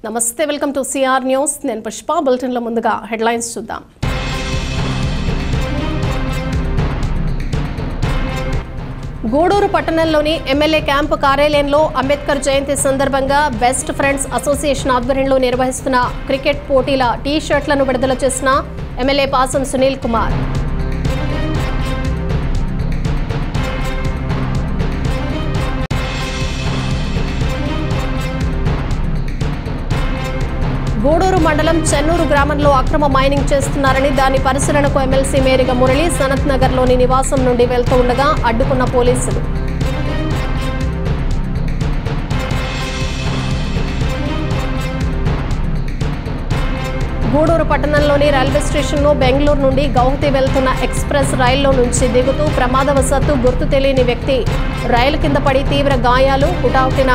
నమస్తే, welcome to CR news. నేను పుష్ప. బులెటిన్లో ముందుగా హెడ్లైన్స్ చూద్దాం. గూడూరు పట్టణంలోని ఎమ్మెల్యే క్యాంపు కార్యాలయంలో అంబేద్కర్ జయంతి సందర్భంగా బెస్ట్ ఫ్రెండ్స్ అసోసియేషన్ ఆధ్వర్యంలో నిర్వహిస్తున్న క్రికెట్ పోటీల టీ షర్ట్లను విడుదల చేసిన ఎమ్మెల్యే పాసం సునీల్ కుమార్. గూడూరు మండలం చెన్నూరు గ్రామంలో అక్రమ మైనింగ్ చేస్తున్నారని దాని పరిశీలనకు ఎమ్మెల్సీ మేరిగ మురళి సనత్ నగర్లోని నివాసం నుండి వెళ్తూ ఉండగా అడ్డుకున్న పోలీసులు. గూడూరు పట్టణంలోని రైల్వే స్టేషన్లో బెంగళూరు నుండి గౌహతి వెళ్తున్న ఎక్స్ప్రెస్ రైల్లో నుంచి దిగుతూ ప్రమాదవశాత్తు గుర్తు తెలియని వ్యక్తి రైలు కింద పడి తీవ్ర గాయాలు. హుటాహుటిన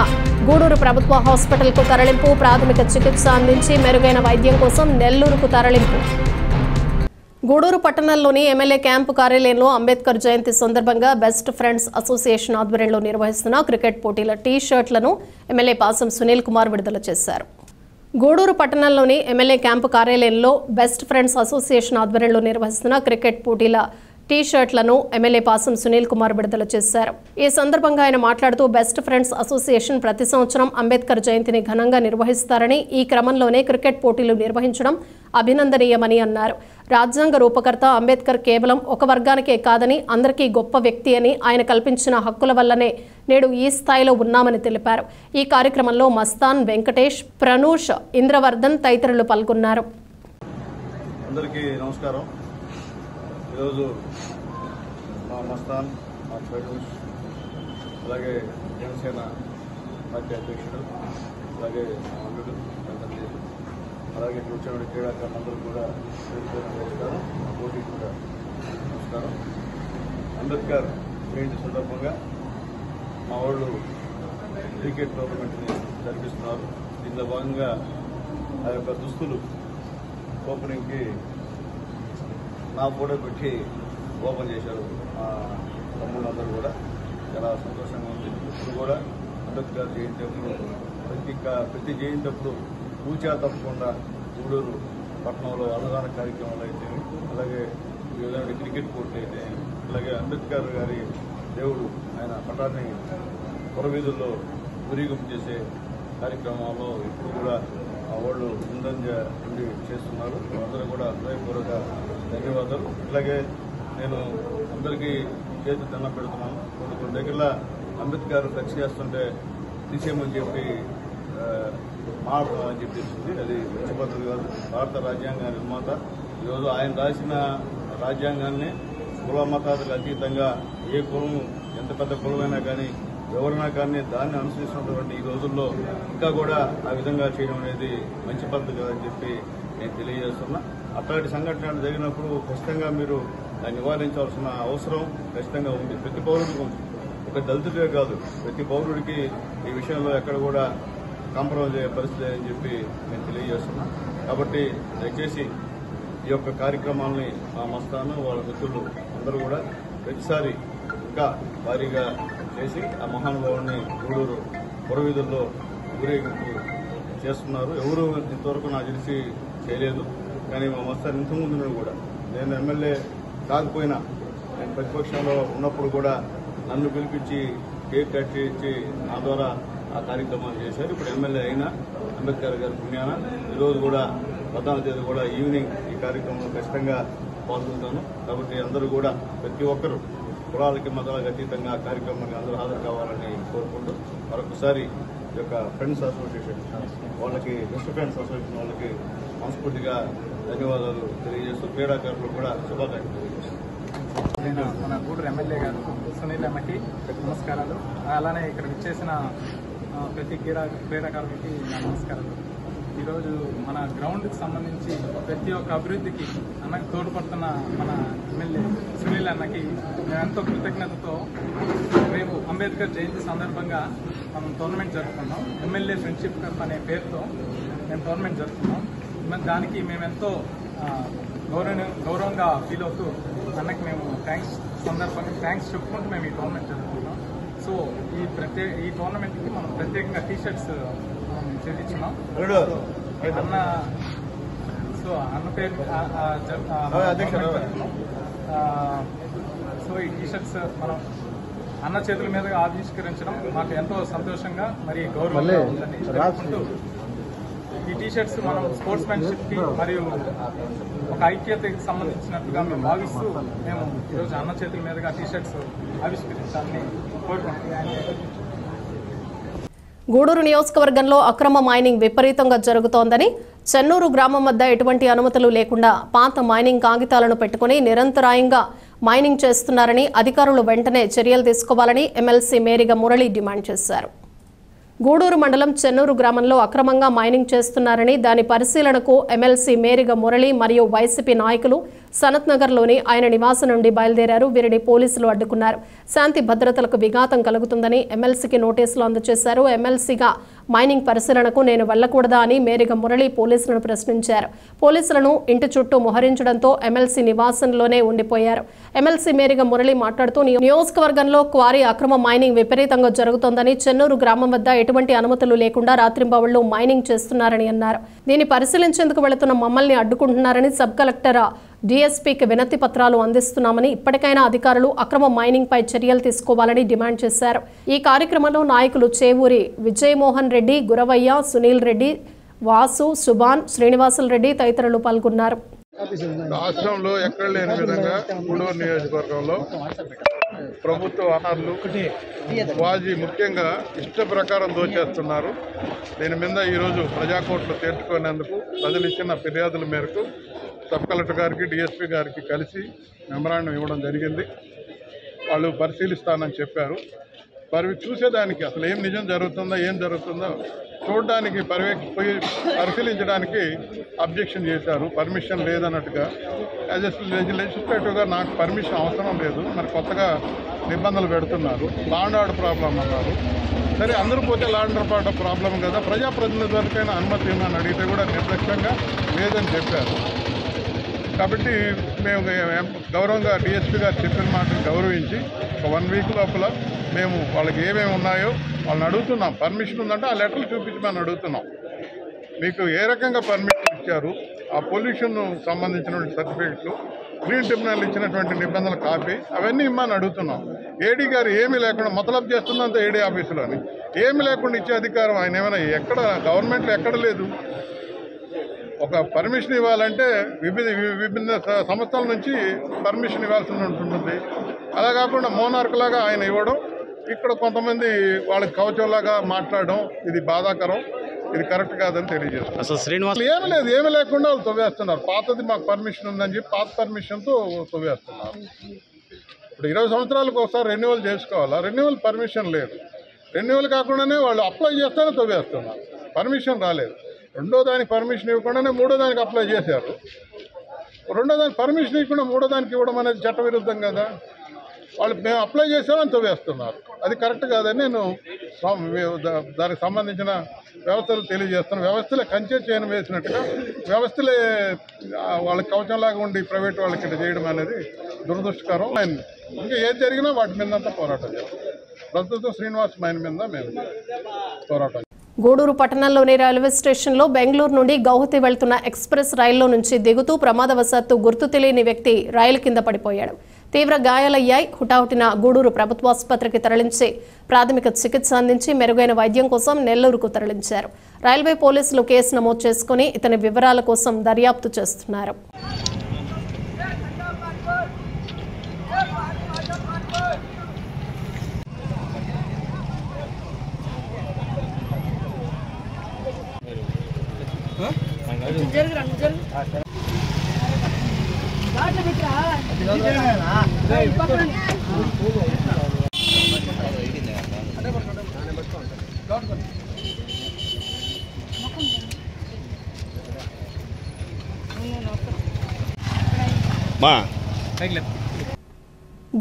గూడూరు ప్రభుత్వ హాస్పిటల్కు తరలింపు. ప్రాథమిక చికిత్స అందించి మెరుగైన వైద్యం కోసం నెల్లూరుకు తరలింపు. గూడూరు పట్టణంలోని ఎమ్మెల్యే క్యాంపు కార్యాలయంలో అంబేద్కర్ జయంతి సందర్భంగా బెస్ట్ ఫ్రెండ్స్ అసోసియేషన్ ఆధ్వర్యంలో నిర్వహిస్తున్న క్రికెట్ పోటీల టీ షర్ట్లను ఎమ్మెల్యే పాసం సునీల్ కుమార్ విడుదల చేశారు. గూడూరు పట్టణంలోని ఎమ్మెల్యే క్యాంపు కార్యాలయంలో బెస్ట్ ఫ్రెండ్స్ అసోసియేషన్ ఆధ్వర్యంలో నిర్వహిస్తున్న క్రికెట్ పోటీల టీ షర్ట్లను ఎమ్మెల్యే పాసం సునీల్ కుమార్ విడుదల చేశారు. ఈ సందర్భంగా ఆయన మాట్లాడుతూ బెస్ట్ ఫ్రెండ్స్ అసోసియేషన్ ప్రతి సంవత్సరం అంబేద్కర్ జయంతిని ఘనంగా నిర్వహిస్తారని, ఈ క్రమంలోనే క్రికెట్ పోటీలు నిర్వహించడం అభినందనీయమని అన్నారు. రాజ్యాంగ రూపకర్త అంబేద్కర్ కేవలం ఒక వర్గానికే కాదని అందరికీ గొప్ప వ్యక్తి అని, ఆయన కల్పించిన హక్కుల వల్లనే నేడు ఈ స్థాయిలో ఉన్నామని తెలిపారు. ఈ కార్యక్రమంలో మస్తాన్, వెంకటేష్, ప్రనూష్, ఇంద్రవర్ధన్ తదితరులు పాల్గొన్నారు. అందరికీ నమస్కారం. ఈరోజు మా మస్తాన్, మా ప్రనూష్, అలాగే జనసేన పార్టీ అధ్యక్షుడు, అలాగే మా అల్లుడు, అలాగే కూర్చొని క్రీడాకారులందరూ కూడా నమస్కారం. మా పోటీ కూడా నమస్కారం. అంబేద్కర్ జయంతి సందర్భంగా మా వాళ్ళు క్రికెట్ టోర్నమెంట్ని జరిపిస్తున్నారు. దీనిలో భాగంగా ఆ యొక్క దుస్తులు ఓపెనింగ్కి నా ఫోటో పెట్టి ఓపెన్ చేశారు మా తమ్ముళ్ళందరూ కూడా. చాలా సంతోషంగా ఉంది. ఇప్పుడు కూడా అంబేద్కర్ జయంతి అప్పుడు ప్రతి జయంతి అప్పుడు పూచా తప్పకుండా గూడూరు పట్టణంలో అన్నదాన కార్యక్రమాలు అయితే, అలాగే వివిధ క్రికెట్ పోటీ అయితే, అలాగే అంబేద్కర్ గారి దేవుడు ఆయన పటాన్ని పురవీధుల్లో ఊరేగింపు చేసే కార్యక్రమాల్లో ఇప్పుడు కూడా ఆ వాళ్ళు ముందంజ ఉండి చేస్తున్నారు. అందరూ కూడా హృదయపూర్వక ధన్యవాదాలు. ఇలాగే నేను అందరికీ చేతి దండం పెడుతున్నాను. కొన్ని దగ్గర అంబేద్కర్ ఫ్లెక్స్ చేస్తుంటే తీసేయమని చెప్పి మాట్లాడాలని చెప్పేసింది. అది మంచి పద్ధతి కాదు. భారత రాజ్యాంగ నిర్మాత ఈరోజు ఆయన రాసిన రాజ్యాంగాన్ని కుల మతాలకు అతీతంగా ఏ కులం, ఎంత పెద్ద కులమైనా కానీ, ఎవరైనా కానీ దాన్ని అనుసరిస్తున్నటువంటి ఈ రోజుల్లో ఇంకా కూడా ఆ విధంగా చేయడం అనేది మంచి పద్ధతి కాదని చెప్పి నేను తెలియజేస్తున్నా. అట్లాంటి సంఘటనలు జరిగినప్పుడు ఖచ్చితంగా మీరు దాన్ని నివారించాల్సిన అవసరం ఖచ్చితంగా ఉంది. ప్రతి పౌరుడికి ఉంది. ఒక దళితుడే కాదు, ప్రతి పౌరుడికి ఈ విషయంలో ఎక్కడ కూడా కాంప్రమైజ్ అయ్యే పరిస్థితి అని చెప్పి నేను తెలియజేస్తున్నా. కాబట్టి దయచేసి ఈ యొక్క కార్యక్రమాలని మా మస్తాను, వాళ్ళ మిత్రులు అందరూ కూడా ప్రతిసారి ఇంకా భారీగా చేసి ఆ మహానుభావుడిని గూడూరు పురవీధుల్లో ఊరేగింపు చేస్తున్నారు. ఎవరు ఇంతవరకు నాకు తెలిసి చేయలేదు. కానీ మా మస్తాన్ ఇంతకుముందు కూడా నేను ఎమ్మెల్యే కాకపోయినా, నేను ప్రతిపక్షంలో ఉన్నప్పుడు కూడా నన్ను పిలిపించి కేక్ కట్ చేయించి నా ద్వారా ఆ కార్యక్రమాలు చేశారు. ఇప్పుడు ఎమ్మెల్యే అయినా అంబేద్కర్ గారి పుణ్యాన ఈరోజు కూడా 14వ తేదీ కూడా ఈవినింగ్ ఈ కార్యక్రమంలో ఖచ్చితంగా పాల్గొంటాను. కాబట్టి అందరూ కూడా ప్రతి ఒక్కరూ కులాలకి మతాలకు అతీతంగా ఆ కార్యక్రమానికి అందరూ హాజరు కావాలని కోరుకుంటూ మరొకసారి ఈ యొక్క ఫ్రెండ్స్ అసోసియేషన్ వాళ్ళకి, బెస్ట్ ఫ్రెండ్స్ అసోసియేషన్ వాళ్ళకి మనస్ఫూర్తిగా ధన్యవాదాలు తెలియజేస్తూ క్రీడాకారులు కూడా శుభాకాంక్షలు తెలియజేస్తాను. నేను మన గూడూరు ఎమ్మెల్యే గారు సునీల్ అన్నకి నమస్కారాలు. అలానే ఇక్కడ విచ్చేసిన ప్రతి క్రీడాకారులకి నా నమస్కారాలు. ఈరోజు మన గ్రౌండ్కి సంబంధించి ప్రతి ఒక్క అభివృద్ధికి అన్నకి తోడ్పడుతున్న మన ఎమ్మెల్యే సునీల్ అన్నకి మేము ఎంతో కృతజ్ఞతతో రేపు అంబేద్కర్ జయంతి సందర్భంగా మనం టోర్నమెంట్ జరుపుకున్నాం. ఎమ్మెల్యే ఫ్రెండ్షిప్ కప్ అనే పేరుతో మేము టోర్నమెంట్ జరుపుకున్నాం. దానికి మేమెంతో గౌరవంగా ఫీల్ అవుతూ అన్నకి మేము థ్యాంక్స్ చెప్పుకుంటూ మేము ఈ టోర్నమెంట్ జరుపుకుంటాం. సో ఈ టోర్నమెంట్కి మనం ప్రత్యేకంగా టీ షర్ట్స్ చెల్లించున్నాం. అన్న పేరు సో ఈ టీషర్ట్స్ మనం అన్న చేతుల మీదుగా ఆవిష్కరించడం మాకు ఎంతో సంతోషంగా మరి గౌరవంగా ఉందని తెలుపుకుంటూ ఈ టీషర్ట్స్ మనం స్పోర్ట్స్మెన్షిప్ కి మరియు ఒక ఐక్యతకి సంబంధించినట్టుగా మేము భావిస్తూ మేము ఈరోజు అన్న చేతుల మీదుగా టీషర్ట్స్ ఆవిష్కరించాలని కోరుకుంటున్నాం. గూడూరు నియోజకవర్గంలో అక్రమ మైనింగ్ విపరీతంగా జరుగుతోందని, చెన్నూరు గ్రామం వద్ద ఎటువంటి అనుమతులు లేకుండా పాత మైనింగ్ కాగితాలను పెట్టుకుని నిరంతరాయంగా మైనింగ్ చేస్తున్నారని అధికారులు వెంటనే చర్యలు తీసుకోవాలని ఎమ్మెల్సీ మేరిగ మురళి డిమాండ్ చేశారు. గూడూరు మండలం చెన్నూరు గ్రామంలో అక్రమంగా మైనింగ్ చేస్తున్నారని దాని పరిశీలనకు ఎమ్మెల్సీ మేరిగ మురళి మరియు వైసీపీ నాయకులు సనత్ నగర్లోని ఆయన నివాసం నుండి బయలుదేరారు. వీరిని పోలీసులు అడ్డుకున్నారు. శాంతి భద్రతలకు విఘాతం కలుగుతుందని ఎమ్మెల్సీకి నోటీసులు అందజేశారు. ఎమ్మెల్సీగా మైనింగ్ పరిశీలనకు నేను వెళ్లకూడదా అని మేరిగ మురళి పోలీసులను ప్రశ్నించారు. పోలీసులను ఇంటి చుట్టూ మోహరించడంతో ఎమ్మెల్సీ నివాసంలోనే ఉండిపోయారు. ఎమ్మెల్సీ మేరిగ మురళి మాట్లాడుతూ నియోజకవర్గంలో క్వారీ అక్రమ మైనింగ్ విపరీతంగా జరుగుతోందని, చెన్నూరు గ్రామం వద్ద ఎటువంటి అనుమతులు లేకుండా రాత్రింబవళ్లు మైనింగ్ చేస్తున్నారని అన్నారు. దీన్ని పరిశీలించేందుకు వెళుతున్న మమ్మల్ని అడ్డుకుంటున్నారని సబ్ కలెక్టర్ డీఎస్పీకి వినతి పత్రాలు అందిస్తున్నామని, ఇప్పటికైనా అధికారులు అక్రమ మైనింగ్ పై చర్యలు తీసుకోవాలని డిమాండ్ చేశారు. ఈ కార్యక్రమంలో నాయకులు చేవూరి విజయమోహన్ రెడ్డి, గురవయ్య, సునీల్ రెడ్డి, వాసు, సుభాన్, శ్రీనివాసులు రెడ్డి తదితరులు పాల్గొన్నారు. రాష్ట్రంలో ఎక్కడ లేని విధంగా గూడూరు నియోజకవర్గంలో ప్రభుత్వ వనరులు వాజీ ముఖ్యంగా ఇష్ట ప్రకారం దోచేస్తున్నారు. దీని మీద ఈరోజు ప్రజాకోర్టులో తేల్చుకునేందుకు ప్రజలు ఇచ్చిన ఫిర్యాదుల మేరకు సబ్ కలెక్టర్ గారికి, డిఎస్పీ గారికి కలిసి మెమరాండం ఇవ్వడం జరిగింది. వాళ్ళు పరిశీలిస్తానని చెప్పారు. మరి చూసేదానికి అసలు ఏం నిజం జరుగుతుందో ఏం జరుగుతుందో చూడడానికి పోయి పరిశీలించడానికి అబ్జెక్షన్ చేశారు. పర్మిషన్ లేదన్నట్టుగా యాజ్ ఎ లెజిస్లేటివ్గా నాకు పర్మిషన్ అవసరం లేదు, మరి కొత్తగా నిబంధనలు పెడుతున్నారు. లాండ్ ఆర్డర్ ప్రాబ్లం అన్నారు. సరే అందరూ పోతే లాండ్ ఆర్డర్ ప్రాబ్లం కదా, ప్రజాప్రతినిధి వరకైనా అనుమతి ఏమని అడిగితే కూడా నిర్లక్ష్యంగా లేదని చెప్పారు. కాబట్టి మేము గౌరవంగా డిఎస్పీ గారు చెప్పిన మాటను గౌరవించి ఒక 1 వీక్ లోపల మేము వాళ్ళకి ఏమేమి ఉన్నాయో వాళ్ళని అడుగుతున్నాం. పర్మిషన్ ఉందంటే ఆ లెటర్లు చూపించమని అడుగుతున్నాం. మీకు ఏ రకంగా పర్మిషన్ ఇచ్చారు, ఆ పొల్యూషన్ సంబంధించినటువంటి సర్టిఫికెట్లు, గ్రీన్ ట్రిబ్యునల్ ఇచ్చినటువంటి నిబంధనల కాపీ అవన్నీ ఇమ్మని అడుగుతున్నాం. ఏడీ గారు ఏమీ లేకుండా మొదలప్ చేస్తుందంతా ఏడీ ఆఫీసులోని ఏమీ లేకుండా ఇచ్చే అధికారం ఆయన ఏమైనా ఎక్కడ గవర్నమెంట్లో ఎక్కడ లేదు. ఒక పర్మిషన్ ఇవ్వాలంటే విభిన్న సంస్థల నుంచి పర్మిషన్ ఇవ్వాల్సి ఉంటుంది. అలా కాకుండా మోనార్క్ లాగా ఆయన ఇవ్వడం, ఇక్కడ కొంతమంది వాళ్ళకి కవచంలాగా మాట్లాడడం ఇది బాధాకరం. ఇది కరెక్ట్ కాదని తెలియజేస్తారు. అసలు శ్రీనివాస్ ఏమీ లేదు, ఏమీ లేకుండా వాళ్ళు తవ్వేస్తున్నారు. పాతది మాకు పర్మిషన్ ఉందని చెప్పి పాత పర్మిషన్తో తవ్వేస్తున్నారు. ఇప్పుడు 20 సంవత్సరాలకు ఒకసారి రెన్యువల్ చేసుకోవాలా, రెన్యువల్ పర్మిషన్ లేదు. రెన్యువల్ కాకుండానే వాళ్ళు అప్లై చేస్తేనే తవ్వేస్తున్నారు, పర్మిషన్ రాలేదు. రెండో దానికి పర్మిషన్ ఇవ్వకుండానే మూడో దానికి అప్లై చేశారు. రెండో దానికి పర్మిషన్ ఇవ్వకుండా మూడో దానికి ఇవ్వడం అనేది చట్టవిరుద్ధం కదా. వాళ్ళు మేము అప్లై చేసామని తవ్వేస్తున్నారు, అది కరెక్ట్ కాదని నేను దానికి సంబంధించిన వ్యవస్థలు తెలియజేస్తాను. వ్యవస్థలే కంచె చేయని వేసినట్టుగా వ్యవస్థలే వాళ్ళకి కవచంలాగా ఉండి ప్రైవేట్ వాళ్ళకి ఇట్లా చేయడం అనేది దురదృష్టకరం. ఇంకా ఏది జరిగినా వాటి మీద పోరాటం చేస్తాం. ప్రస్తుతం శ్రీనివాస్ మైన్ మీద మేము పోరాటం. గూడూరు పట్టణంలోని రైల్వే స్టేషన్లో బెంగళూరు నుండి గౌహతి వెళ్తున్న ఎక్స్ప్రెస్ రైల్లో నుంచి దిగుతూ ప్రమాదవశాత్తు గుర్తు తెలియని వ్యక్తి రైలు కింద పడిపోయాడు. తీవ్ర గాయాలయ్యాయి. హుటాహుటిన గూడూరు ప్రభుత్వాసుపత్రికి తరలించి ప్రాథమిక చికిత్స అందించి మెరుగైన వైద్యం కోసం నెల్లూరుకు తరలించారు. రైల్వే పోలీసులు కేసు నమోదు చేసుకుని ఇతని వివరాల కోసం దర్యాప్తు చేస్తున్నారు.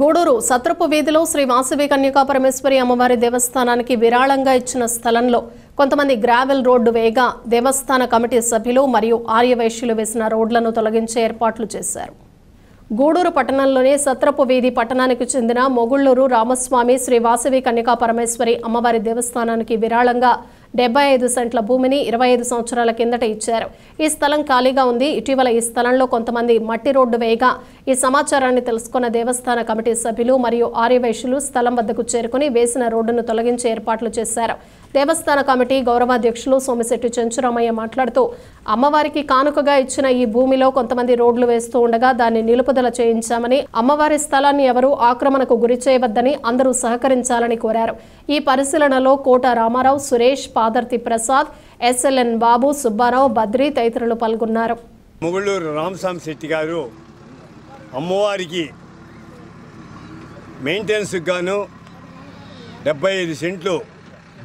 గూడూరు సత్రపు వీధిలో శ్రీ వాసవి కన్యకా పరమేశ్వరి అమ్మవారి దేవస్థానానికి విరాళంగా ఇచ్చిన స్థలంలో కొంతమంది గ్రావెల్ రోడ్డు వేయగా దేవస్థాన కమిటీ సభ్యులు మరియు ఆర్యవైశ్యులు వేసిన రోడ్లను తొలగించే ఏర్పాట్లు చేశారు. గూడూరు పట్టణంలోని సత్రపు వీధి పట్టణానికి చెందిన మొగుళ్లూరు రామస్వామి శ్రీ వాసవి కన్యకా పరమేశ్వరి అమ్మవారి దేవస్థానానికి విరాళంగా 75 సెంట్ల భూమిని 25 సంవత్సరాల కిందట ఇచ్చారు. ఈ స్థలం ఖాళీగా ఉంది. ఇటీవల ఈ స్థలంలో కొంతమంది మట్టి రోడ్డు వేయగా ఈ సమాచారాన్ని తెలుసుకున్న దేవస్థాన కమిటీ సభ్యులు మరియు ఆర్యవైశ్యులు స్థలం వద్దకు చేరుకుని వేసిన రోడ్డును తొలగించే ఏర్పాట్లు చేశారు. దేవస్థాన కమిటీ గౌరవాధ్యక్షులు సోమిశెట్టి చెంచురామయ్య మాట్లాడుతూ అమ్మవారికి కానుకగా ఇచ్చిన ఈ భూమిలో కొంతమంది రోడ్లు వేస్తూ ఉండగా దాన్ని నిలుపుదల చేయించామని, అమ్మవారి స్థలాన్ని ఎవరూ ఆక్రమణకు గురి చేయవద్దని అందరూ సహకరించాలని కోరారు. ఈ పరిశీలనలో కోట రామారావు, సురేష్, పాదర్తి ప్రసాద్, SLN బాబు, సుబ్బారావు, బద్రి తదితరులు పాల్గొన్నారు. ముగుళ్ళూరు రామస్వామి శెట్టి గారు అమ్మవారికి మెయింటెనెన్స్కి గాను 75 సెంట్లు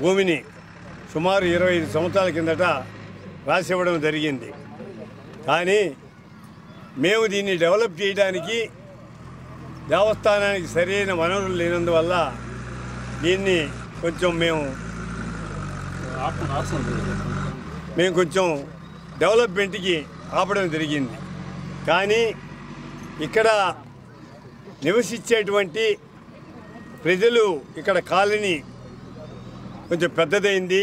భూమిని సుమారు 25 సంవత్సరాల కిందట రాసివ్వడం జరిగింది. కానీ మేము దీన్ని డెవలప్ చేయడానికి దేవస్థానానికి సరైన వనరులు లేనందువల్ల దీన్ని కొంచెం మేము కొంచెం డెవలప్మెంట్కి ఆపడం జరిగింది. కానీ ఇక్కడ నివసించేటువంటి ప్రజలు ఇక్కడ కాలనీ కొంచెం పెద్దదైంది,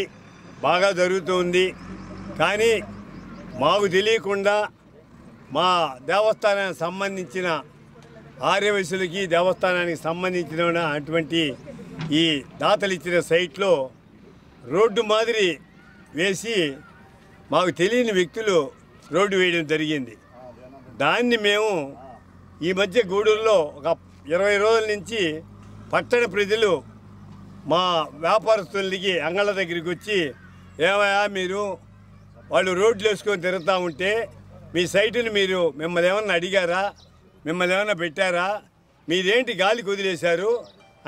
బాగా జరుగుతుంది. కానీ మాకు తెలియకుండా మా దేవస్థానానికి సంబంధించిన ఆర్యవైశ్యులకి దేవస్థానానికి సంబంధించిన అటువంటి ఈ దాతలు ఇచ్చిన సైట్లో రోడ్డు మాదిరి వేసి మాకు తెలియని వ్యక్తులు రోడ్డు వేయడం జరిగింది. దాన్ని మేము ఈ మధ్య గూడూరులో ఒక 20 రోజుల నుంచి పట్టణ ప్రజలు మా వ్యాపారస్తులకి అంగళ్ళ దగ్గరికి వచ్చి, ఏమయ్యా మీరు వాళ్ళు రోడ్లు వేసుకొని తిరుగుతూ ఉంటే మీ సైటుని మిమ్మల్ని ఏమన్నా అడిగారా, మిమ్మల్ని ఏమన్నా పెట్టారా, మీరేంటి గాలికి వదిలేశారు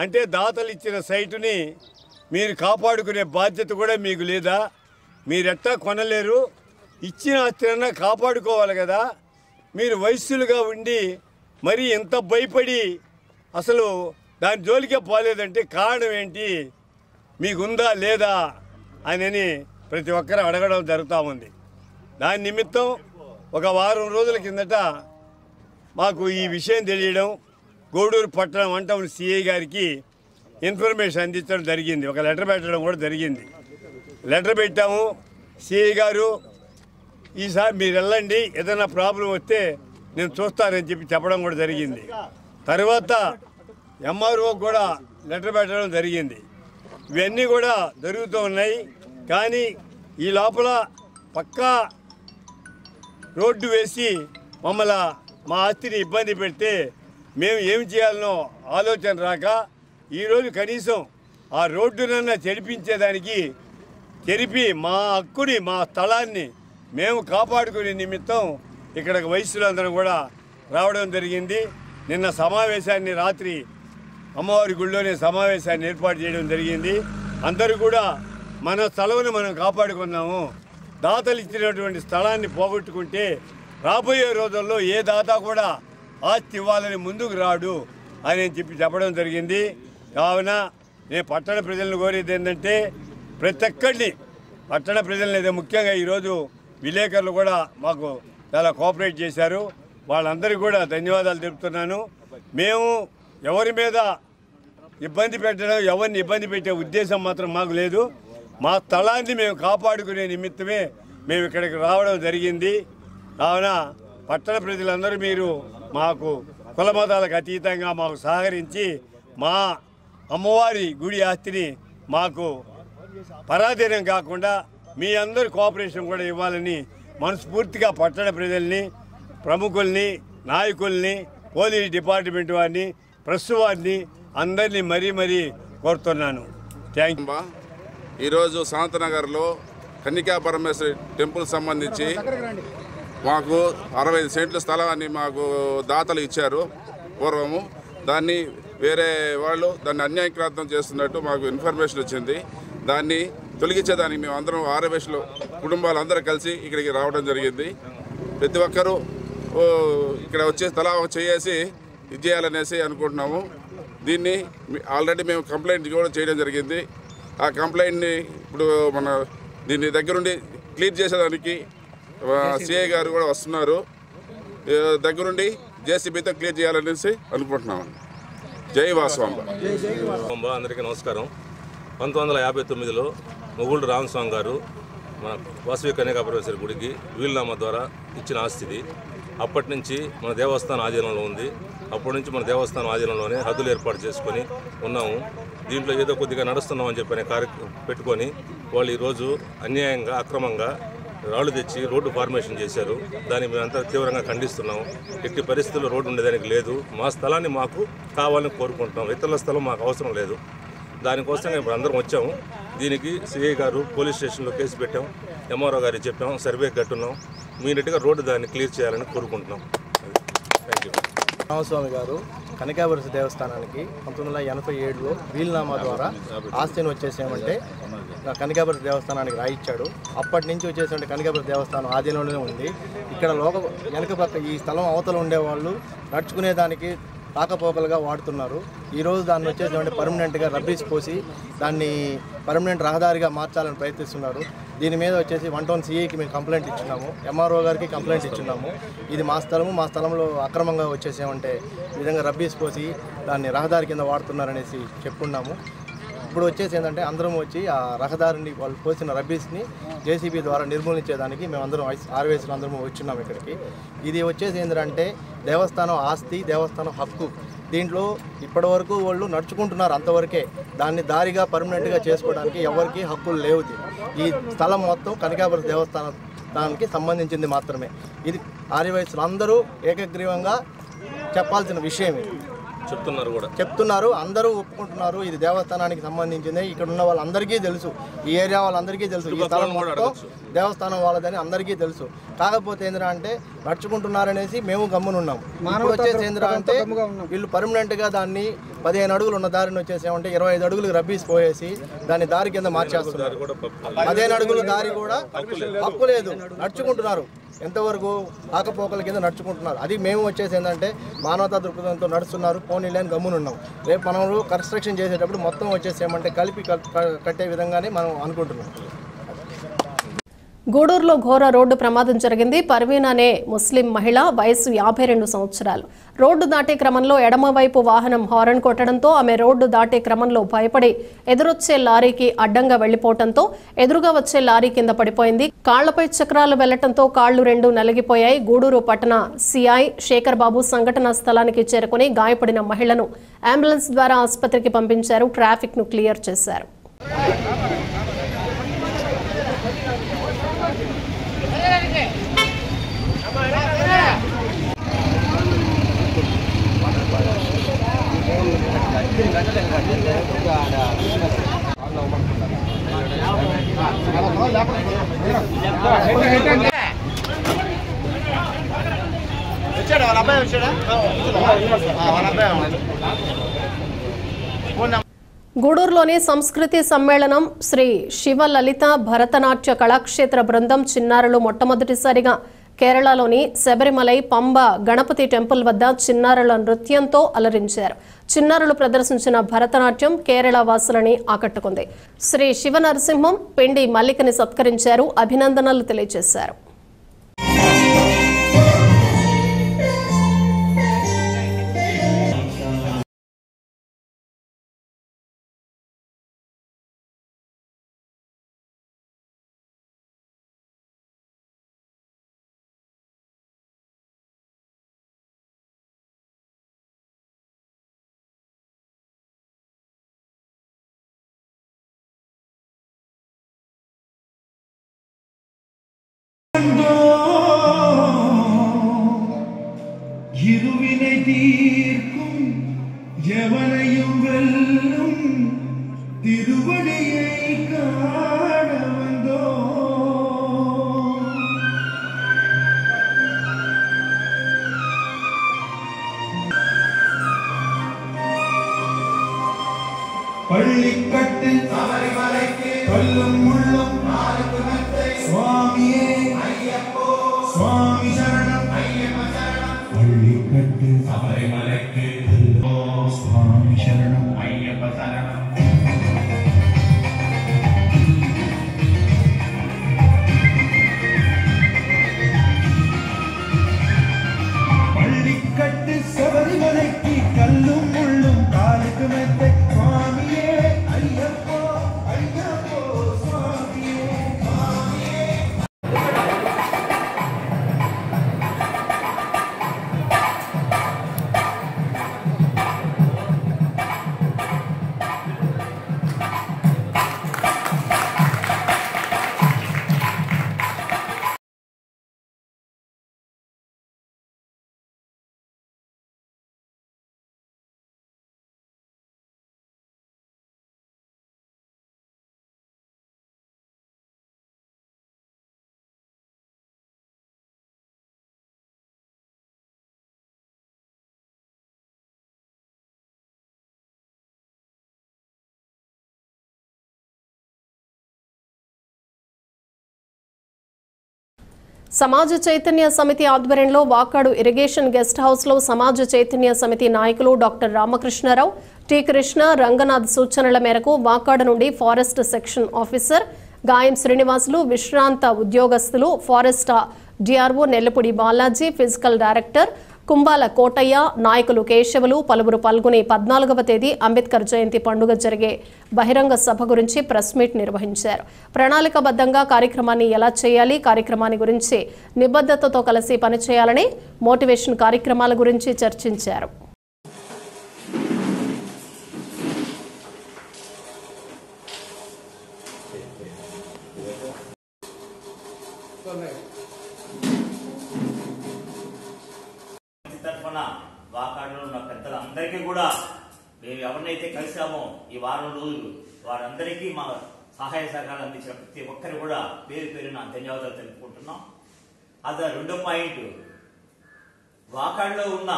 అంటే, దాతలు ఇచ్చిన సైటుని మీరు కాపాడుకునే బాధ్యత కూడా మీకు లేదా, మీరెట్టా కొనలేరు, ఇచ్చిన ఆస్తినన్నా కాపాడుకోవాలి కదా, మీరు వయస్సులుగా ఉండి మరి ఎంత భయపడి అసలు దాని జోలికే పోలేదంటే కారణం ఏంటి, మీకుందా లేదా అని ప్రతి ఒక్కరూ అడగడం జరుగుతూ ఉంది. దాని నిమిత్తం ఒక వారం రోజుల కిందట మాకు ఈ విషయం తెలియడం, గూడూరు పట్టణ వంటౌన్ సిఐ గారికి ఇన్ఫర్మేషన్ అందించడం జరిగింది. ఒక లెటర్ పెట్టడం కూడా జరిగింది. లెటర్ పెట్టాము. సిఐ గారు ఈసారి మీరు వెళ్ళండి, ఏదైనా ప్రాబ్లం వస్తే నేను చూస్తానని చెప్పడం కూడా జరిగింది. తర్వాత MRO కూడా లెటర్ పెట్టడం జరిగింది. ఇవన్నీ కూడా జరుగుతూ ఉన్నాయి. కానీ ఈ లోపల పక్కా రోడ్డు వేసి మా ఆస్తిని ఇబ్బంది పెడితే మేము ఏమి చేయాలనో ఆలోచన రాక ఈరోజు కనీసం ఆ రోడ్డునన్నా చెరిపి మా హక్కుని, మా స్థలాన్ని మేము కాపాడుకునే నిమిత్తం ఇక్కడికి వయస్సులందరూ కూడా రావడం జరిగింది. నిన్న సమావేశాన్ని రాత్రి అమ్మవారి గుడిలోనే సమావేశాన్ని ఏర్పాటు చేయడం జరిగింది. అందరూ కూడా మన స్థలంను మనం కాపాడుకున్నాము. దాతలు ఇచ్చినటువంటి స్థలాన్ని పోగొట్టుకుంటే రాబోయే రోజుల్లో ఏ దాత కూడా ఆస్తి ఇవ్వాలని ముందుకు రాడు అని చెప్పడం జరిగింది. కావున నేను పట్టణ ప్రజలను కోరేది ఏంటంటే, ప్రతి ఒక్కరిని పట్టణ ప్రజలనైతే ముఖ్యంగా ఈరోజు విలేకరులు కూడా మాకు చాలా కోఆపరేట్ చేశారు. వాళ్ళందరికీ కూడా ధన్యవాదాలు తెలుపుతున్నాను. మేము ఎవరి మీద ఇబ్బంది పెట్టడం, ఎవరిని ఇబ్బంది పెట్టే ఉద్దేశం మాత్రం మాకు లేదు. మా స్థలాన్ని మేము కాపాడుకునే నిమిత్తమే మేము ఇక్కడికి రావడం జరిగింది. కావున పట్టణ ప్రజలందరూ మీరు మాకు కులమతాలకు అతీతంగా మాకు సహకరించి మా అమ్మవారి గుడి ఆస్తిని మాకు పరాధీనం కాకుండా మీ అందరి కోఆపరేషన్ కూడా ఇవ్వాలని మనస్ఫూర్తిగా పట్టణ ప్రజల్ని, ప్రముఖుల్ని, నాయకుల్ని, పోలీస్ డిపార్ట్మెంట్ వారిని, ప్రెస్ వారిని అందరినీ మరీ కోరుతున్నాను. Thank you. ఈరోజు శాంతనగర్లో కన్నికా పరమేశ్వరి టెంపుల్ సంబంధించి మాకు 65 సెంట్ల స్థలాన్ని మాకు దాతలు ఇచ్చారు పూర్వము. దాన్ని వేరే వాళ్ళు దాన్ని అన్యాయక్రాంతం చేస్తున్నట్టు మాకు ఇన్ఫర్మేషన్ వచ్చింది. దాన్ని తొలగించేదానికి మేము అందరం ఆర్యవైశ్యులు కుటుంబాలందరూ కలిసి ఇక్కడికి రావడం జరిగింది. ప్రతి ఒక్కరూ ఇక్కడ వచ్చే తలా చేసి ఇది చేయాలనేసి అనుకుంటున్నాము. దీన్ని ఆల్రెడీ మేము కంప్లైంట్ కూడా చేయడం జరిగింది. ఆ కంప్లైంట్ని ఇప్పుడు దీన్ని దగ్గరుండి క్లియర్ చేసేదానికి సిఐ గారు కూడా వస్తున్నారు. దగ్గరుండి జేసీబీతో క్లియర్ చేయాలనేసి అనుకుంటున్నాము. జై వాసవాంబ. అందరికీ నమస్కారం. 1959లో మొగుళ్ళు రామస్వామి గారు మన వాసవి కన్యకాపరమేశ్వరి గుడికి వీలునామా ద్వారా ఇచ్చిన ఆస్తిది. అప్పటి నుంచి మన దేవస్థానం ఆధీనంలో ఉంది. అప్పటి నుంచి మన దేవస్థానం ఆధీనంలోనే హద్దులు ఏర్పాటు చేసుకొని ఉన్నాము. దీంట్లో ఏదో కొద్దిగా నడుస్తున్నామని చెప్పని పెట్టుకొని వాళ్ళు ఈరోజు అన్యాయంగా అక్రమంగా రాళ్లు తెచ్చి రోడ్డు ఫార్మేషన్ చేశారు. దాన్ని మేమంతా తీవ్రంగా ఖండిస్తున్నాం. ఎట్టి పరిస్థితుల్లో రోడ్డు ఉండేదానికి లేదు. మా స్థలాన్ని మాకు కావాలని కోరుకుంటున్నాం. ఇతరుల స్థలం మాకు అవసరం లేదు. దానికోసం ఇప్పుడు అందరం వచ్చాము. దీనికి సిఐ గారు పోలీస్ స్టేషన్లో కేసు పెట్టాం. ఎంఆర్ఓ గారికి చెప్పాం, సర్వే కట్టున్నాం. ఇమీడియట్గా రోడ్డు దాన్ని క్లియర్ చేయాలని కోరుకుంటున్నాం. Thank you. రామస్వామి గారు కనకాపరమేశ్వరి దేవస్థానానికి 1987లో వీలునామా ద్వారా ఆస్తిని వచ్చేసేమంటే కనకాపరమేశ్వరి దేవస్థానానికి రాయిచ్చాడు. అప్పటి నుంచి వచ్చేసే కనకాపరమేశ్వరి దేవస్థానం ఆధీనంలోనే ఉంది. ఇక్కడ వెనక పక్క ఈ స్థలం అవతల ఉండేవాళ్ళు నడుచుకునేదానికి రాకపోకలుగా వాడుతున్నారు. ఈరోజు దాన్ని వచ్చేసి పర్మనెంట్గా రబ్బీస్ పోసి దాన్ని పర్మనెంట్ రహదారిగా మార్చాలని ప్రయత్నిస్తున్నారు. దీని మీద వచ్చేసి 1 సిఐకి మేము కంప్లైంట్ ఇచ్చున్నాము. ఎంఆర్ఓ గారికి కంప్లైంట్ ఇచ్చున్నాము. ఇది మా స్థలంలో అక్రమంగా వచ్చేసామంటే ఈ విధంగా రబ్బీస్ పోసి దాన్ని రహదారి కింద వాడుతున్నారనేసి చెప్పుకున్నాము. ఇప్పుడు వచ్చేసి ఏంటంటే అందరం వచ్చి ఆ రహదారిని వాళ్ళు పోసిన రబ్బీస్ని జేసీబీ ద్వారా నిర్మూలించేదానికి మేమందరం ఆర్వేసులు అందరం వచ్చున్నాము ఇక్కడికి. ఇది వచ్చేసి ఏంటంటే దేవస్థానం ఆస్తి, దేవస్థానం హక్కు. దీంట్లో ఇప్పటివరకు వాళ్ళు నడుచుకుంటున్నారు అంతవరకే. దాన్ని దారిగా పర్మనెంట్గా చేసుకోవడానికి ఎవరికి హక్కులు లేవు. ఈ స్థలం మొత్తం కనకాపరమేశ్వరి దేవస్థానానికి సంబంధించింది మాత్రమే. ఇది ఆర్యవైశ్యులు అందరూ ఏకగ్రీవంగా చెప్పాల్సిన విషయం. చెప్తున్నారు, అందరూ ఒప్పుకుంటున్నారు. ఇది దేవస్థానానికి సంబంధించింది. ఇక్కడ ఉన్న వాళ్ళందరికీ తెలుసు, ఈ ఏరియా వాళ్ళందరికీ తెలుసు, ఈ స్థలం మొత్తం దేవస్థానం వాళ్ళదని అందరికీ తెలుసు. కాకపోతే ఏంటంటే నడుచుకుంటున్నారనేసి మేము గమ్మునున్నాము. ఇప్పుడు వచ్చేసి ఏంటంటే వీళ్ళు పర్మనెంట్గా దాన్ని 15 అడుగులు ఉన్న దారిని వచ్చేసామంటే 25 అడుగులు రబ్బీస్ పోయేసి దాన్ని దారి కింద మార్చేస్తున్నారు. 15 అడుగుల దారి కూడా హక్కు లేదు. నడుచుకుంటున్నారు, ఎంతవరకు ఆకపోకల కింద నడుచుకుంటున్నారు. అది మేము వచ్చేసి ఏంటంటే మానవతా దృక్పథంతో నడుస్తున్నారు. పోనీ లేని గమ్మునున్నాం. రేపు మనం కన్స్ట్రక్షన్ చేసేటప్పుడు మొత్తం వచ్చేసి ఏమంటే కలిపి కట్టే విధంగానే మనం అనుకుంటున్నాం. గూడూరులో ఘోర రోడ్డు ప్రమాదం జరిగింది. పర్వీన్ అనే ముస్లిం మహిళ, వయసు 52 సంవత్సరాలు. రోడ్డు దాటే క్రమంలో ఎడమవైపు వాహనం హారన్ కొట్టడంతో ఆమె రోడ్డు దాటే క్రమంలో భయపడి ఎదురొచ్చే లారీకి అడ్డంగా వెళ్లిపోవడంతో ఎదురుగా వచ్చే లారీ కింద పడిపోయింది. కాళ్లపై చక్రాలు వెళ్లటంతో కాళ్లు 2 నలిగిపోయాయి. గూడూరు పట్టణ సిఐ శేఖర్ బాబు సంఘటనా స్థలానికి చేరుకుని గాయపడిన మహిళను అంబులెన్స్ ద్వారా ఆసుపత్రికి పంపించారు. ట్రాఫిక్ ను క్లియర్ చేశారు. గూడూరులోని సంస్కృతి సమ్మేళనం శ్రీ శివలలిత భరతనాట్య కళాక్షేత్ర బృందం చిన్నారులు మొట్టమొదటిసారిగా కేరళలోని శబరిమలై పంబ గణపతి టెంపుల్ వద్ద చిన్నారుల నృత్యంతో అలరించారు. చిన్నారులు ప్రదర్శించిన భరతనాట్యం కేరళ వాసులని ఆకట్టుకుంది. శ్రీ శివనరసింహం పిండి మల్లికని సత్కరించారు, అభినందనలు తెలియజేశారు. இருவினை தீர்க்கும் எவனையும் வெல்லும் திருவடியை காண வந்தோ. பள்ளிக்கட்டு கல்லும் முள்ளும் சுவாமியே சுவாமி சரணம் பள்ளிக்கட்டு சபரிமலைக்கு சுவாமி சரணம் ஐயப்ப சரணம். பள்ளிக்கட்டு சபரிமலைக்கு கல்லும் முள்ளும் காலுக்கு மெத்தை சுவாமியே ஐயப்போ సమాజ చైతన్య సమితి ఆధ్వర్యంలో వాకాడు ఇరిగేషన్ గెస్ట్ హౌస్ లో సమాజ చైతన్య సమితి నాయకులు డాక్టర్ రామకృష్ణారావు, టి కృష్ణ, రంగనాథ్ సూచనల మేరకు వాకాడు నుండి ఫారెస్ట్ సెక్షన్ ఆఫీసర్ గాయం శ్రీనివాసులు, విశ్రాంత ఉద్యోగస్తులు, forest DRO Nellapudi Balaji, physical director Kumbala Kotaiah, నాయకులు కేశవులు పలువురు పాల్గొని 14వ తేదీ అంబేద్కర్ జయంతి పండుగ జరిగే బహిరంగ సభ గురించి ప్రెస్ మీట్ నిర్వహించారు. ప్రణాళికాబద్ధంగా కార్యక్రమాన్ని ఎలా చేయాలి, కార్యక్రమాన్ని గురించి నిబద్ధతతో కలిసి పనిచేయాలని, మోటివేషన్ కార్యక్రమాల గురించి చర్చించారు. వాకాడులో ఉన్న పెద్దలందరికీ కూడా మేము ఎవరినైతే కలిసామో ఈ వారం రోజులు వారందరికీ మా సహాయ సహకారాలు అందించిన ప్రతి ఒక్కరు కూడా పేరు పేరున ధన్యవాదాలు తెలుపుకుంటున్నాం. అది రెండో పాయింట్, వాకాడులో ఉన్న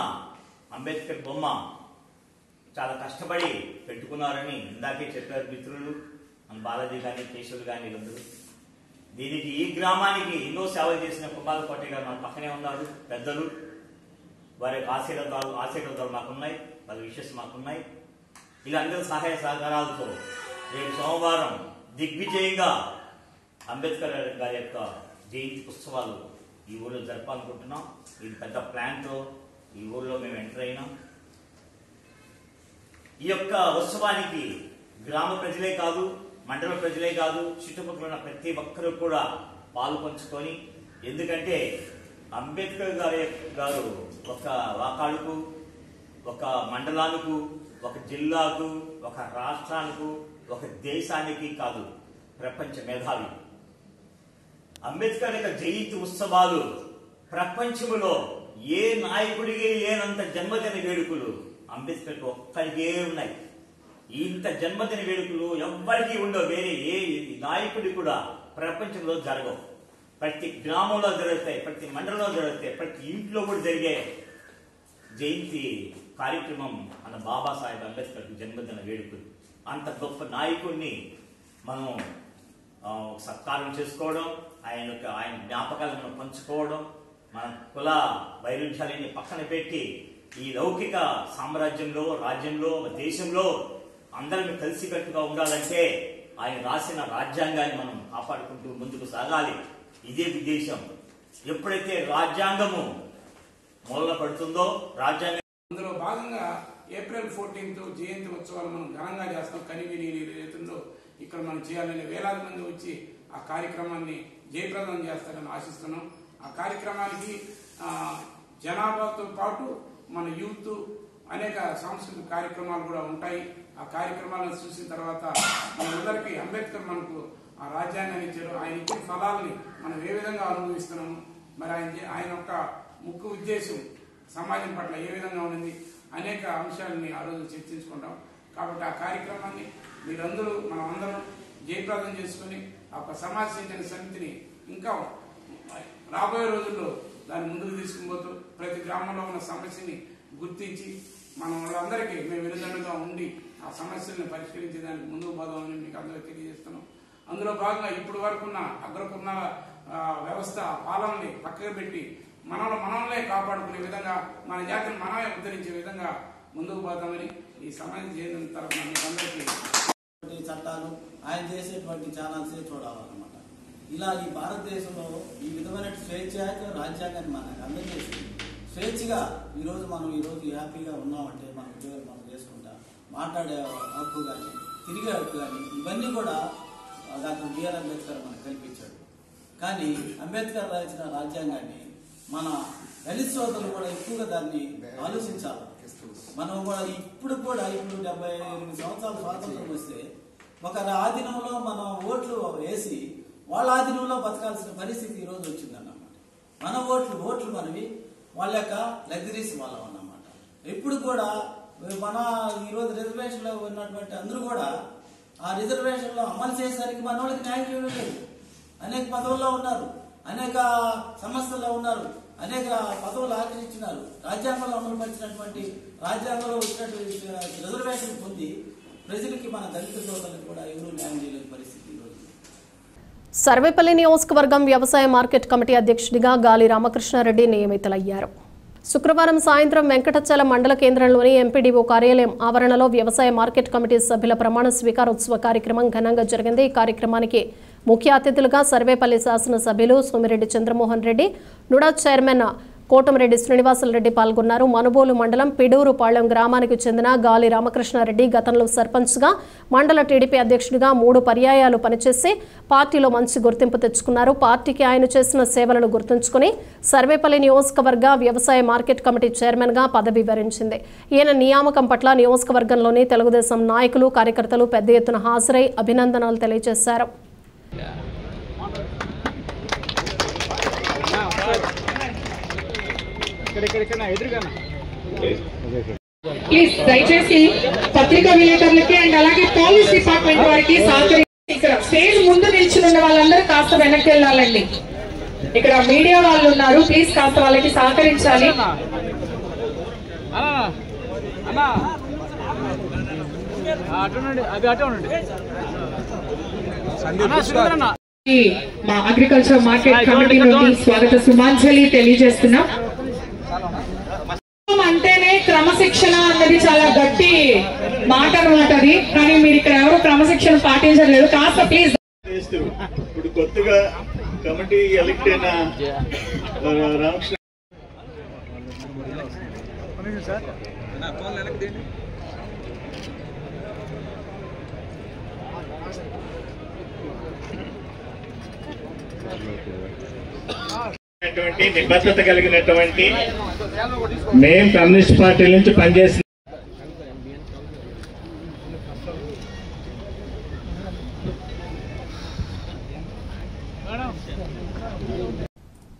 అంబేద్కర్ బొమ్మ చాలా కష్టపడి పెట్టుకున్నారని ఇందాకే చెప్పారు మిత్రులు, మన బాలాజీ కానీ కేశవులు కానీ వీళ్ళందరూ. దీనికి ఈ గ్రామానికి ఎన్నో సేవలు చేసిన కుంబాల కోటయ్య గారు మన పక్కనే ఉన్నారు. పెద్దలు, వారి ఆశీర్వాదాలు మాకున్నాయి, వాళ్ళ విషెస్ మాకున్నాయి. వీళ్ళందరూ సహాయ సహకారాలతో రేపు సోమవారం దిగ్విజయంగా అంబేద్కర్ గారి యొక్క జయంతి ఉత్సవాలు ఈ ఊళ్ళో జరపాలనుకుంటున్నాం. ఇది పెద్ద ప్లాన్తో ఈ ఊళ్ళో మేము ఎంటర్ అయినాం. ఈ యొక్క ఉత్సవానికి గ్రామ ప్రజలే కాదు, మండల ప్రజలే కాదు, చుట్టుపక్కల ఉన్న ప్రతి ఒక్కరూ కూడా పాలు పంచుకొని, ఎందుకంటే అంబేద్కర్ గారు ఒక వాకాడుకు, ఒక మండలానికి, ఒక జిల్లాకు, ఒక రాష్ట్రానికి, ఒక దేశానికి కాదు, ప్రపంచ మేధావి. అంబేద్కర్ యొక్క జయంతి ఉత్సవాలు ప్రపంచంలో ఏ నాయకుడికి లేనంత జన్మదిన వేడుకలు అంబేద్కర్ ఒక్కరికే ఉన్నాయి. ఇంత జన్మదిన వేడుకలు ఎవ్వరికీ ఉండవు, వేరే ఏ నాయకుడి కూడా ప్రపంచంలో జరగవు. ప్రతి గ్రామంలో జరుగుతాయి, ప్రతి మండలంలో జరుగుతాయి, ప్రతి ఇంట్లో కూడా జరిగే జయంతి కార్యక్రమం మన బాబాసాహెబ్ అంబేద్కర్ జన్మదిన వేడుకలు. అంత గొప్ప నాయకుడిని మనం సత్కారం చేసుకోవడం, ఆయన జ్ఞాపకాలను మనం పంచుకోవడం, మన కుల వైరుధ్యాలని పక్కన పెట్టి ఈ లౌకిక సామ్రాజ్యంలో, రాజ్యంలో, దేశంలో అందరం కలిసికట్టుగా ఉండాలంటే ఆయన రాసిన రాజ్యాంగాన్ని మనం కాపాడుకుంటూ ముందుకు సాగాలి. ఇదే ఉద్దేశం. ఎప్పుడైతే రాజ్యాంగము మూలన పడుతుందో, రాజ్యాంగం అందులో భాగంగా ఏప్రిల్ 14 జయంతి ఉత్సవాలు మనం ఘనంగా చేస్తాం. కనివిని రీతిలో ఇక్కడ మనం చేయాలని వేలాది మంది వచ్చి ఆ కార్యక్రమాన్ని జయప్రదం చేస్తారని ఆశిస్తున్నాం. ఆ కార్యక్రమానికి జనాభాతో పాటు మన యూత్ అనేక సాంస్కృతిక కార్యక్రమాలు కూడా ఉంటాయి. ఆ కార్యక్రమాలను చూసిన తర్వాత మనందరికీ అంబేద్కర్ మనకు ఆ రాజ్యాంగాన్ని ఇచ్చారు. ఆయన ఇచ్చిన ఫలాలని మనం ఏ విధంగా అనుభవిస్తున్నాము, మరి ఆయన యొక్క ముఖ్య ఉద్దేశం సమాజం పట్ల ఏ విధంగా ఉన్నది అనేక అంశాలని ఆ రోజు చర్చించుకుంటాం. కాబట్టి ఆ కార్యక్రమాన్ని మీరందరూ మనం అందరం జయప్రదం చేసుకుని ఆ సమాజ చైతన్య సమితిని ఇంకా రాబోయే రోజుల్లో దాన్ని ముందుకు తీసుకుపోతూ ప్రతి గ్రామంలో ఉన్న సమస్యని గుర్తించి మనం వాళ్ళందరికీ మేము వినదండగా ఉండి ఆ సమస్యలను పరిష్కరించేదానికి ముందుకు పోదామని మీకు అందరికీ తెలియజేస్తున్నాం. అందులో భాగంగా ఇప్పటి వరకు ఉన్న అగ్రకుర్ణ వ్యవస్థ పాలనని పక్కకు పెట్టి మనల్నే కాపాడుకునే విధంగా, మన జాతిని మనమే ఉద్ధరించే విధంగా ముందుకు పోతామని ఈ సమాజం చేయడం తరఫున మీకు అందరికీ చట్టాలు ఆయన చేసేటువంటి ఛానల్సే చూడాలన్నమాట. ఇలా ఈ భారతదేశంలో ఈ విధమైన స్వేచ్ఛాయుత రాజ్యాంగాన్ని మనకు అందజేసి స్వేచ్ఛగా ఈరోజు మనం హ్యాపీగా ఉన్నామంటే మన ఉద్యోగాలు మనం చేసుకుంటా మాట్లాడే హక్కు కానీ, తిరిగే హక్కు కానీ, ఇవన్నీ కూడా డాక్టర్ బిఆర్ అంబేద్కర్ మనకు కల్పించాడు. కానీ అంబేద్కర్ రాసిన రాజ్యాంగాన్ని మన దళిత సోదరులు కూడా ఎక్కువగా దాన్ని ఆలోచించాలి. మనం కూడా ఇప్పుడు 78 సంవత్సరాల స్వాతంత్రం వస్తే ఒకరి ఆధీనంలో మనం ఓట్లు వేసి వాళ్ళ ఆధీనంలో బతకాల్సిన పరిస్థితి ఈరోజు వచ్చిందన్నమాట. మన ఓట్లు మనవి, వాళ్ళ యొక్క లగ్జరీస్ వాళ్ళం అన్నమాట. ఇప్పుడు కూడా మన ఈరోజు రిజర్వేషన్ లో ఉన్నటువంటి అందరూ కూడా ఆ రిజర్వేషన్ లో అమలు చేసేసరికి మన వాళ్ళకి న్యాయం చేయడం లేదు. అనేక పదవుల్లో ఉన్నారు, అనేక సంస్థల్లో ఉన్నారు, అనేక పదవులు ఆకర్షించినారు. రాజ్యాంగంలో అమలు పరిచినటువంటి రాజ్యాంగంలో వచ్చినటువంటి రిజర్వేషన్ పొంది ప్రజలకి మన దళిత సోదరులకు కూడా ఎవరూ న్యాయం చేయలేని పరిస్థితి ఈరోజు. సర్వేపల్లి నియోజకవర్గం వ్యవసాయ మార్కెట్ కమిటీ అధ్యక్షుడిగా గాలి రామకృష్ణారెడ్డి నియమితులయ్యారు. శుక్రవారం సాయంత్రం వెంకటచల మండల కేంద్రంలోని ఎంపీడీఓ కార్యాలయం ఆవరణలో వ్యవసాయ మార్కెట్ కమిటీ సభ్యుల ప్రమాణ స్వీకారోత్సవ కార్యక్రమం ఘనంగా జరిగింది. ఈ కార్యక్రమానికి ముఖ్య అతిథులుగా సర్వేపల్లి శాసనసభ్యులు సోమిరెడ్డి చంద్రమోహన్ రెడ్డి, నుడా చైర్మన్ కోటమిరెడ్డి శ్రీనివాసులరెడ్డి పాల్గొన్నారు. మనుబోలు మండలం పిడూరుపాళ్యం గ్రామానికి చెందిన గాలి రామకృష్ణారెడ్డి గతంలో సర్పంచ్గా, మండల టీడీపీ అధ్యక్షుడిగా 3 పర్యాయాలు పనిచేసి పార్టీలో మంచి గుర్తింపు తెచ్చుకున్నారు. పార్టీకి ఆయన చేసిన సేవలను గుర్తుంచుకుని సర్వేపల్లి నియోజకవర్గ వ్యవసాయ మార్కెట్ కమిటీ చైర్మన్గా పదవి వరించింది. ఈయన నియామకం పట్ల నియోజకవర్గంలోని తెలుగుదేశం నాయకులు, కార్యకర్తలు పెద్ద ఎత్తున హాజరై అభినందనలు తెలియజేశారు. ప్లీజ్ దయచేసి పత్రికా విలేకరులకి అండ్ అలాగే పోలీస్ డిపార్ట్మెంట్ వారికి ఇక్కడ స్టేజ్ ముందు నిల్చున్న వాళ్ళందరూ కాస్త వెనక్కి వెళ్ళాలండి. ఇక్కడ మీడియా వాళ్ళు ఉన్నారు, ప్లీజ్ కాస్త వాళ్ళకి సహకరించాలి. మా అగ్రికల్చర్ మార్కెట్ కమిటీ నుండి స్వాగత సుమాంజలి తెలియజేస్తున్నాం. అంటేనే క్రమశిక్షణ అన్నది చాలా గట్టి మాట అనమాట అది, కానీ మీరు ఇక్కడ ఎవరు క్రమశిక్షణ పాటించలేదు. కాస్త ప్లీజ్. ఇప్పుడు కొత్తగా కమిటీ ఎలక్ట్ అయిన రామకృష్ణ నిబద్ధత కలిగినటువంటి మేము కమ్యూనిస్ట్ పార్టీ నుంచి పనిచేసిన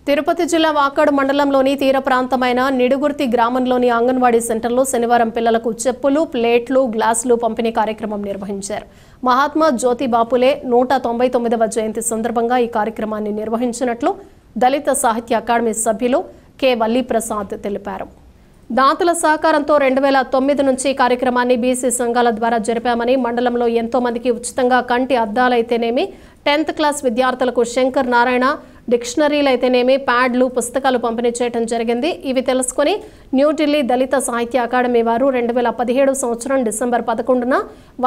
తిరుపతి జిల్లా వాకాడు మండలంలోని తీర ప్రాంతమైన నిడుగుర్తి గ్రామంలోని అంగన్వాడీ సెంటర్లో శనివారం పిల్లలకు చెప్పులు, ప్లేట్లు, గ్లాసులు పంపిణీ కార్యక్రమం నిర్వహించారు. మహాత్మా జ్యోతి బాపులే 199వ జయంతి సందర్భంగా ఈ కార్యక్రమాన్ని నిర్వహించినట్లు దళిత సాహిత్య అకాడమీ సభ్యులు కె వల్లీప్రసాద్ తెలిపారు. దాతల సహకారంతో 2009 నుంచి ఈ కార్యక్రమాన్ని బీసీ సంఘాల ద్వారా జరిపామని, మండలంలో ఎంతో మందికి ఉచితంగా కంటి అద్దాలైతేనేమి, 10th క్లాస్ విద్యార్థులకు శంకర్ నారాయణ డిక్షనరీలు అయితేనేమి, ప్యాడ్లు, పుస్తకాలు పంపిణీ చేయడం జరిగింది. ఇవి తెలుసుకుని న్యూఢిల్లీ దళిత సాహిత్య అకాడమీ వారు 2017 సంవత్సరం డిసెంబర్ 11న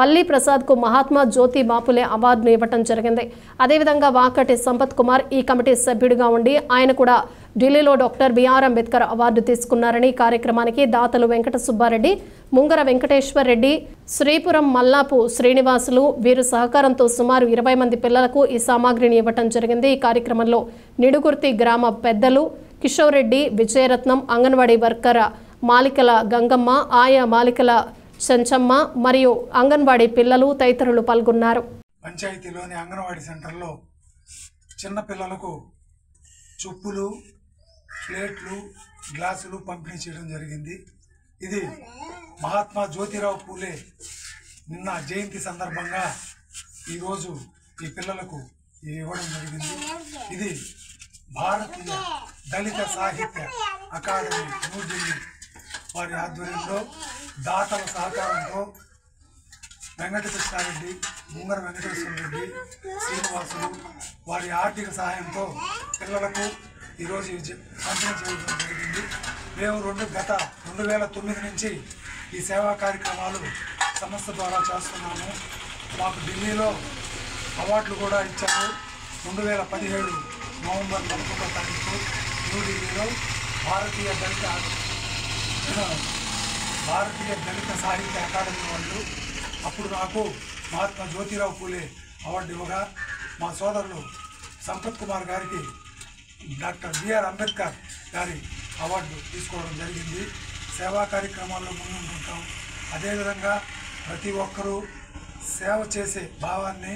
వల్లీ ప్రసాద్కు మహాత్మా జ్యోతి బాపులే అవార్డును ఇవ్వటం జరిగింది. అదేవిధంగా వాకటి సంపత్ కుమార్ ఈ కమిటీ సభ్యుడిగా ఉండి ఆయన కూడా ఢిల్లీలో డాక్టర్ బిఆర్ అంబేద్కర్ అవార్డు తీసుకున్నారని, కార్యక్రమానికి దాతలు వెంకట సుబ్బారెడ్డి, ముంగర వెంకటేశ్వర్ రెడ్డి, శ్రీపురం మల్లాపు శ్రీనివాసులు వీరు సహకారంతో సుమారు 20 మంది పిల్లలకు ఈ సామాగ్రిని ఇవ్వటం జరిగింది. ఈ కార్యక్రమంలో నిడుగుర్తి గ్రామ పెద్దలు కిషోర్ రెడ్డి, విజయరత్నం, అంగన్వాడీ వర్కర్ మాలికల గంగమ్మ, ఆయా మాలికల చెంచమ్మ మరియు అంగన్వాడీ పిల్లలు తదితరులు పాల్గొన్నారు. పంచాయతీలోని అంగన్వాడీ సెంటర్లో చిన్న పిల్లలకు చెప్పులు, ప్లేట్లు, గ్లాసులు పంపిణీ చేయడం జరిగింది. ఇది మహాత్మా జ్యోతిరావు పూలే నిన్న జయంతి సందర్భంగా ఈరోజు ఈ పిల్లలకు ఇవ్వడం జరిగింది. ఇది భారతీయ దళిత సాహిత్య అకాడమీ న్యూఢిల్లీ వారి ఆధ్వర్యంలో దాతల సహకారంతో వెంకటకృష్ణారెడ్డి, ముంగర వెంకటేశ్వర రెడ్డి, శ్రీనివాసులు వారి ఆర్థిక సహాయంతో పిల్లలకు ఈరోజు పంపిణీ చేయడం జరిగింది. మేము గత 2009 నుంచి ఈ సేవా కార్యక్రమాలు సంస్థ ద్వారా చేస్తున్నాము. మాకు ఢిల్లీలో అవార్డులు కూడా ఇచ్చారు. 2017 నవంబర్ 11వ తారీఖు న్యూఢిల్లీలో భారతీయ దళిత సాహిత్య అకాడమీ వాళ్ళు అప్పుడు నాకు మహాత్మా జ్యోతిరావు పూలే అవార్డు ఇవ్వగా మా సోదరులు సంపత్ కుమార్ గారికి డాక్టర్ బిఆర్ అంబేద్కర్ గారి అవార్డు తీసుకోవడం జరిగింది. సేవా కార్యక్రమాల్లో ముందుంటాం. అదేవిధంగా ప్రతి ఒక్కరూ సేవ చేసే భావాన్ని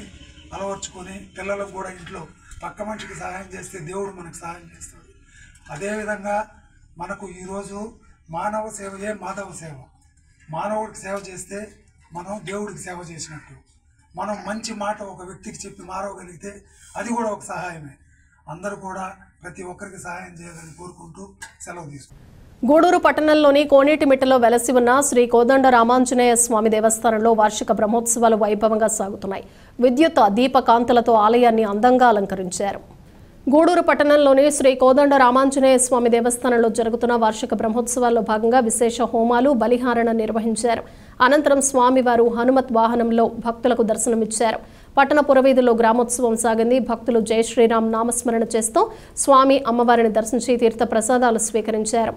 అలవర్చుకొని పిల్లలకు కూడా ఇంట్లో పక్క మనిషికి సహాయం చేస్తే దేవుడు మనకు సహాయం చేస్తాడు. అదేవిధంగా మనకు ఈరోజు మానవ సేవయే మాధవ సేవ. మానవుడికి సేవ చేస్తే మనం దేవుడికి సేవ చేసినట్టు. మనం మంచి మాట ఒక వ్యక్తికి చెప్పి మారవగలిగితే అది కూడా ఒక సహాయమే. అందరూ కూడా ప్రతి ఒక్కరికి సహాయం చేయాలని కోరుకుంటూ సెలవు తీసుకుంటాం. గూడూరు పట్టణంలోని కోనేటిమిట్టలో వెలసి ఉన్న శ్రీ కోదండ రామాంజనేయ స్వామి దేవస్థానంలో వార్షిక బ్రహ్మోత్సవాలు వైభవంగా సాగుతున్నాయి. విద్యుత్ దీపకాంతులతో ఆలయాన్ని అందంగా అలంకరించారు. గూడూరు పట్టణంలోని శ్రీ కోదండ రామాంజనేయ స్వామి దేవస్థానంలో జరుగుతున్న వార్షిక బ్రహ్మోత్సవాల్లో భాగంగా విశేష హోమాలు, బలిహారణ నిర్వహించారు. అనంతరం స్వామివారు హనుమత్ వాహనంలో భక్తులకు దర్శనమిచ్చారు. పట్టణ పురవీధుల్లో గ్రామోత్సవం సాగింది. భక్తులు జై శ్రీరామ్ నామస్మరణ చేస్తూ స్వామి అమ్మవారిని దర్శించి తీర్థ ప్రసాదాలు స్వీకరించారు.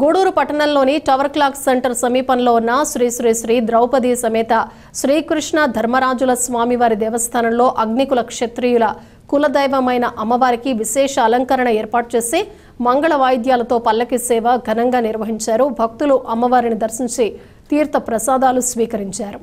గూడూరు పట్టణంలోని టవర్ క్లాక్ సెంటర్ సమీపంలో ఉన్న శ్రీ శ్రీ శ్రీ ద్రౌపది సమేత శ్రీకృష్ణ ధర్మరాజుల స్వామివారి దేవస్థానంలో అగ్నికుల క్షత్రియుల కులదైవమైన అమ్మవారికి విశేష అలంకరణ ఏర్పాటు చేసి మంగళ వాయిద్యాలతో పల్లకి సేవ ఘనంగా నిర్వహించారు. భక్తులు అమ్మవారిని దర్శించి తీర్థ ప్రసాదాలు స్వీకరించారు.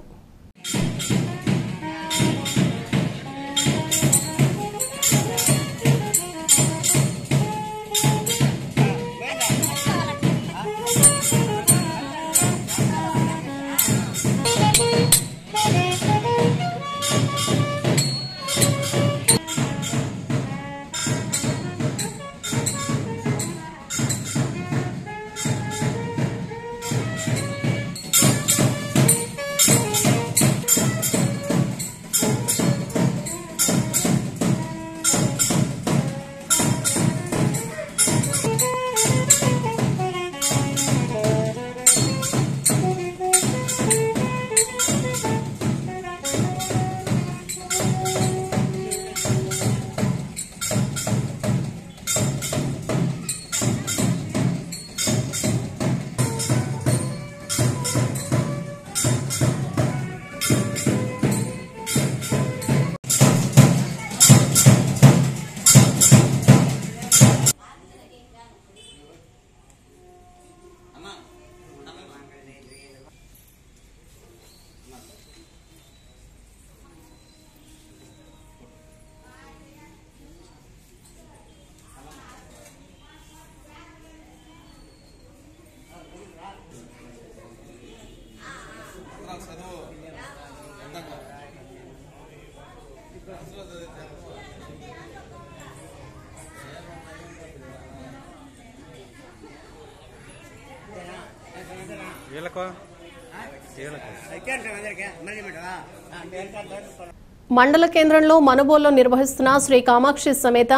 మండల కేంద్రంలో మనుబోల్లో నిర్వహిస్తున్న శ్రీ కామాక్షి సమేత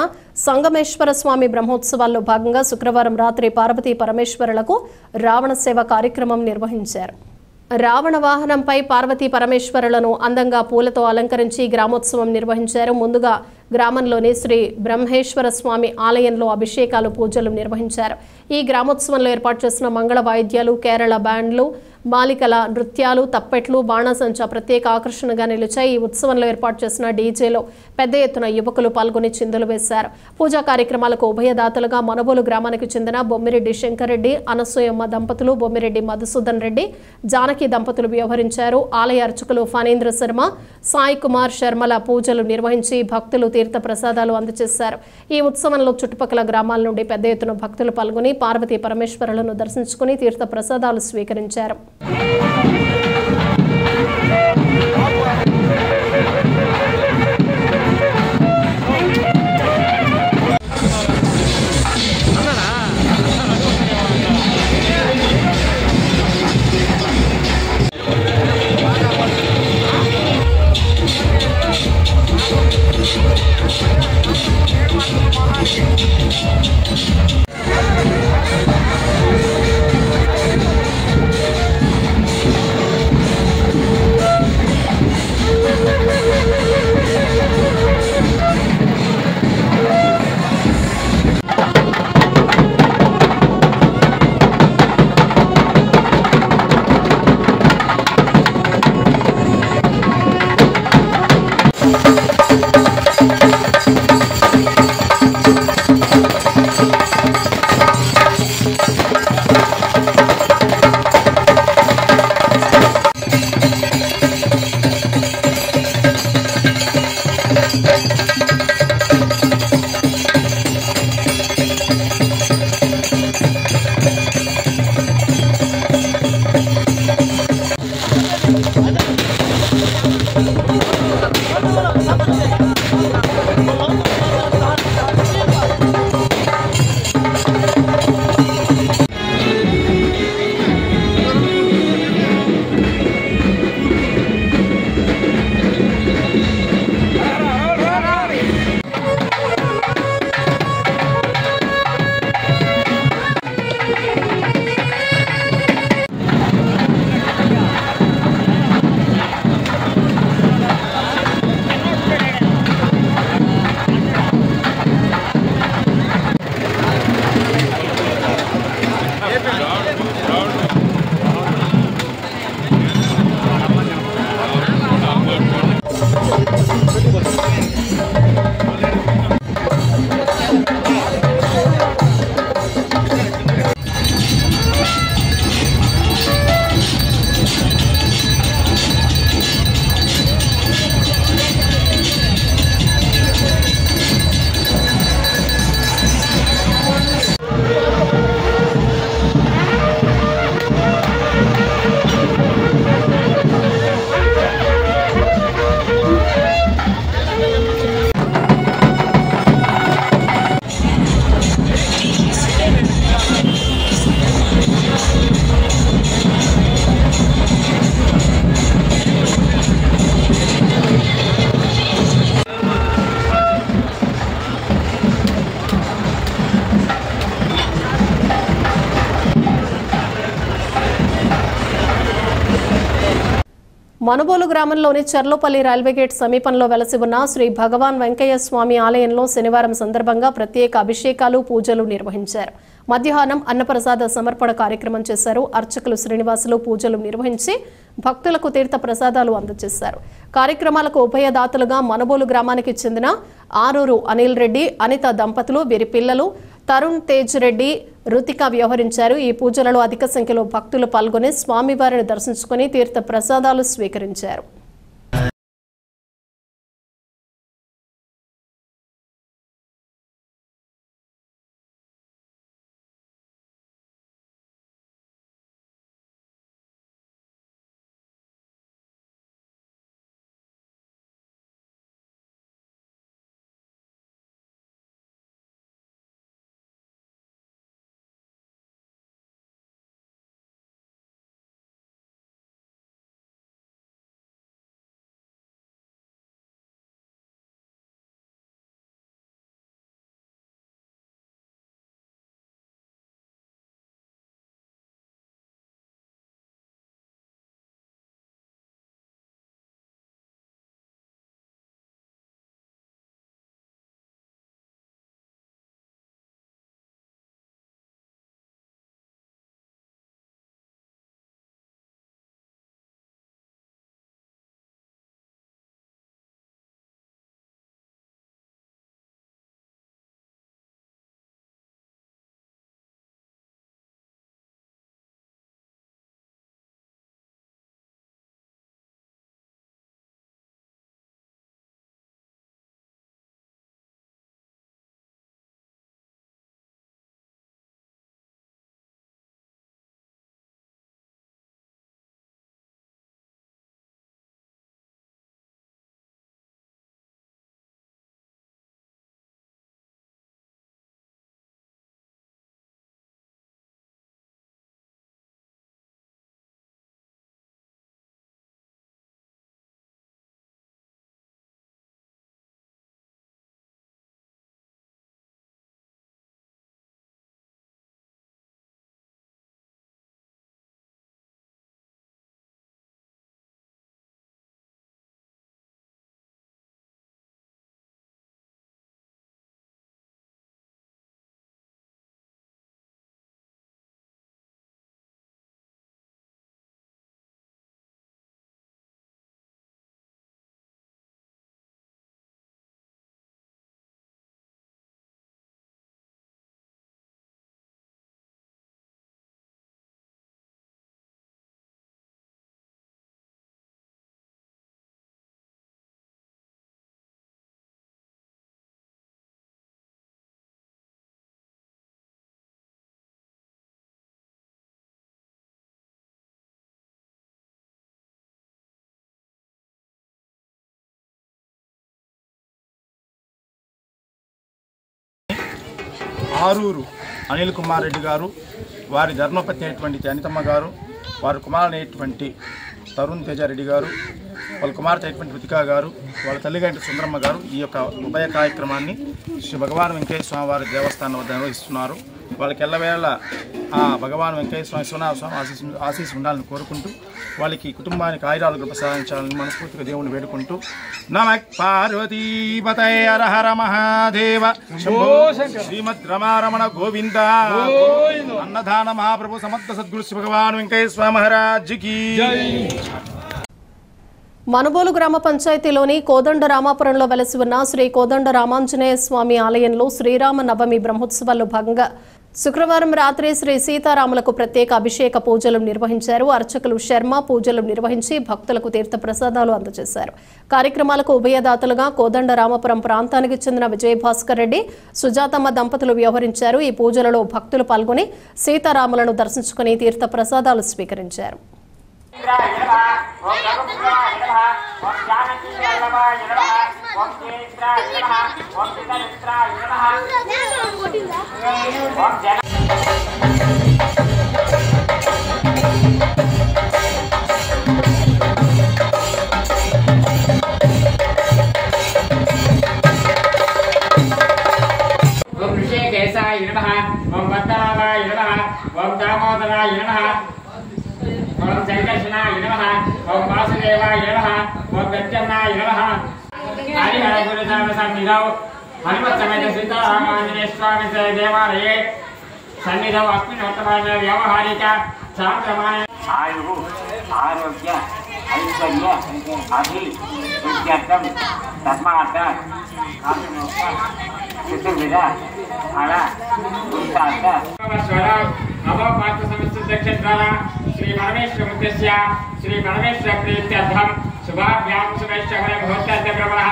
సంగమేశ్వర స్వామి బ్రహ్మోత్సవాల్లో భాగంగా శుక్రవారం రాత్రి పార్వతీ పరమేశ్వరులకు రావణ సేవ కార్యక్రమం నిర్వహించారు. రావణ వాహనంపై పార్వతీ పరమేశ్వరులను అందంగా పూలతో అలంకరించి గ్రామోత్సవం నిర్వహించారు. ముందుగా గ్రామంలోని శ్రీ బ్రహ్మేశ్వర స్వామి ఆలయంలో అభిషేకాలు, పూజలు నిర్వహించారు. ఈ గ్రామోత్సవంలో ఏర్పాటు చేసిన మంగళ వాయిద్యాలు, కేరళ బ్యాండ్లు, బాలికల నృత్యాలు, తప్పెట్లు, బాణాసంచా ప్రత్యేక ఆకర్షణగా నిలిచాయి. ఈ ఉత్సవంలో ఏర్పాటు చేసిన డీజేలో పెద్ద ఎత్తున యువకులు పాల్గొని చిందులు వేశారు. పూజా కార్యక్రమాలకు ఉభయదాతలుగా మనుబోలు గ్రామానికి చెందిన బొమ్మిరెడ్డి శంకర్రెడ్డి, అనసూయమ్మ దంపతులు, బొమ్మిరెడ్డి మధుసూదన్ రెడ్డి, జానకి దంపతులు వ్యవహరించారు. ఆలయ అర్చకులు ఫణీంద్ర శర్మ, సాయి కుమార్ శర్మల పూజలు నిర్వహించి భక్తులు తీర్థ ప్రసాదాలు అందజేశారు. ఈ ఉత్సవంలో చుట్టుపక్కల గ్రామాల నుండి పెద్ద ఎత్తున భక్తులు పాల్గొని పార్వతీ పరమేశ్వరులను దర్శించుకుని తీర్థ ప్రసాదాలు స్వీకరించారు. మనుబోలు గ్రామంలోని చర్లోపల్లి రైల్వే గేట్ సమీపంలో వెలసి ఉన్న శ్రీ భగవాన్ వెంకయ్య స్వామి ఆలయంలో శనివారం సందర్భంగా ప్రత్యేక అభిషేకాలు పూజలు నిర్వహించారు. మధ్యాహ్నం అన్నప్రసాద సమర్పణ కార్యక్రమం చేశారు. అర్చకులు శ్రీనివాసులు పూజలు నిర్వహించి భక్తులకు తీర్థ ప్రసాదాలు అందజేశారు. కార్యక్రమాలకు ఉభయదాతలుగా మనుబోలు గ్రామానికి చెందిన ఆరూరు అనిల్ రెడ్డి, అనిత దంపతులు, వీరి పిల్లలు తరుణ్ తేజ్ రెడ్డి, రుతిక వ్యవహరించారు. ఈ పూజలలో అధిక సంఖ్యలో భక్తులు పాల్గొని స్వామివారిని దర్శించుకుని తీర్థ ప్రసాదాలు స్వీకరించారు. ఆరూరు అనిల్ కుమార్ రెడ్డి గారు, వారి ధర్మపత్ని అయినటువంటి అనితమ్మ గారు, వారి కుమారుడైనటువంటి తరుణ్ తేజారెడ్డి గారు, వాళ్ళ కుమార్తె అయినటువంటి రుతికా గారు, వాళ్ళ తల్లిగారి సుందరమ్మ గారు ఈ యొక్క ఉభయ కార్యక్రమాన్ని శ్రీ భగవాన్ వెంకయ్య స్వామి వారి దేవస్థానం వద్ద నిర్వహిస్తున్నారు. వాళ్ళకి ఎల్లవేళ ఆ భగవాన్ వెంకయ్య స్వామి స్వామి ఆశీస్సు ఉండాలని కోరుకుంటూ వాళ్ళకి కుటుంబానికి ఆయురాలు ప్రసాదించాలని మనస్ఫూర్తిగా దేవుని వేడుకుంటూ నమః పార్వతీపతయ హర హర మహాదేవ శంభో శ్రీమద్ రమారమణ గోవింద అన్నదాన మహాప్రభు సమర్థ సద్గురు శ్రీ భగవాన్ వెంకయ్య స్వామి మహారాజ్ కి జై. మనుబోలు గ్రామ పంచాయతీలోని కోదండ రామాపురంలో వెలసి ఉన్న శ్రీ కోదండ రామాంజనేయ స్వామి ఆలయంలో శ్రీరామ నవమి బ్రహ్మోత్సవాల్లో భాగంగా శుక్రవారం రాత్రి శ్రీ సీతారాములకు ప్రత్యేక అభిషేక పూజలు నిర్వహించారు. అర్చకులు శర్మ పూజలు నిర్వహించి భక్తులకు తీర్థ ప్రసాదాలు అందజేశారు. కార్యక్రమాలకు ఉభయదాతలుగా కోదండ రామాపురం ప్రాంతానికి చెందిన విజయభాస్కర్ రెడ్డి, సుజాతమ్మ దంపతులు వ్యవహరించారు. ఈ పూజలలో భక్తులు పాల్గొని సీతారాములను దర్శించుకుని తీర్థ ప్రసాదాలు స్వీకరించారు. ఓం ఋషికేశాయ నమః, ఓం పద్మనాభాయ నమః, ఓం దామోదరాయ నమః, ఓం సంకర్షణాయ నమః ఓం వాసుదేవాయ నమః ఓం గజానాయ నమః హరి హర గురునామ సన్నిధౌ హనుమత్ సమేత సీతారామాంజనేయ స్వామి దేవాలయే సన్నిధౌ అస్మిన్నోత్తమైన వ్యవహారిక శాంతమాయ ఆయు ఆరోగ్య ఐశ్వర్య అభి విద్యార్థం ధర్మార్థ కామమోక్ష చతుర్విధ ఫల పురుషార్థ నమో పార్థ సమస్తక్ష ద్వారా శ్రీ పరమేశ్వర ముఖ్యస్య శ్రీ పరమేశ్వర ప్రీత్యర్థం శుభాభ్యాం శుభైశ్వర ముహూర్తార్థ ప్రవరః